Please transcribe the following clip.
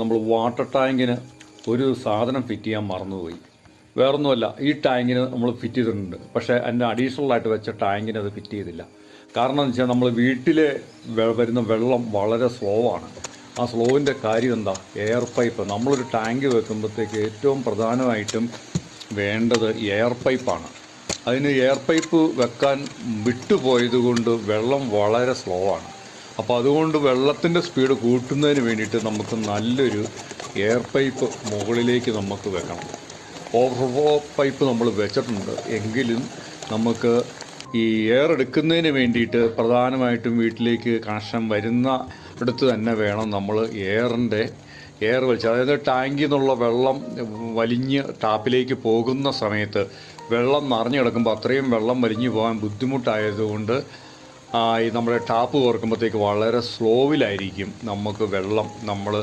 നമ്മൾ വാട്ടർ ടാങ്കിന് ഒരു സാധനം ഫിറ്റ് ചെയ്യാൻ മറന്നുപോയി. വേറൊന്നുമല്ല, ഈ ടാങ്കിന് നമ്മൾ ഫിറ്റ് ചെയ്തിട്ടുണ്ട്, പക്ഷേ അതിൻ്റെ അഡീഷണൽ ആയിട്ട് വെച്ച ടാങ്കിന് അത് ഫിറ്റ് ചെയ്തില്ല. കാരണം എന്ന് വെച്ചാൽ നമ്മൾ വീട്ടിൽ വരുന്ന വെള്ളം വളരെ സ്ലോ ആണ്. ആ സ്ലോവിൻ്റെ കാര്യം എന്താ? Air pipe. നമ്മളൊരു ടാങ്ക് വെക്കുമ്പോഴത്തേക്ക് ഏറ്റവും പ്രധാനമായിട്ടും വേണ്ടത് എയർ പൈപ്പാണ്. അതിന് എയർ പൈപ്പ് വെക്കാൻ വിട്ടുപോയത് കൊണ്ട് വെള്ളം വളരെ സ്ലോ ആണ്. അപ്പോൾ അതുകൊണ്ട് വെള്ളത്തിൻ്റെ സ്പീഡ് കൂട്ടുന്നതിന് വേണ്ടിയിട്ട് നമുക്ക് നല്ലൊരു എയർ പൈപ്പ് മുകളിലേക്ക് നമുക്ക് വെക്കണം. ഓവർഫ്ലോ പൈപ്പ് നമ്മൾ വെച്ചിട്ടുണ്ട്, എങ്കിലും നമുക്ക് ഈ എയർ എടുക്കുന്നതിന് വേണ്ടിയിട്ട് പ്രധാനമായിട്ടും വീട്ടിലേക്ക് കണക്ഷൻ വരുന്ന അടുത്ത് തന്നെ വേണം നമ്മൾ എയർ വലിച്ച്, അതായത് ടാങ്കിൽ നിന്നുള്ള വെള്ളം വലിഞ്ഞ് ടാപ്പിലേക്ക് പോകുന്ന സമയത്ത് വെള്ളം നിറഞ്ഞു കിടക്കുമ്പോൾ അത്രയും വെള്ളം വലിഞ്ഞു പോകാൻ ബുദ്ധിമുട്ടായതുകൊണ്ട് ഈ നമ്മുടെ ടാപ്പ് തുറക്കുമ്പോഴത്തേക്ക് വളരെ സ്ലോവിലായിരിക്കും നമുക്ക് വെള്ളം നമ്മൾ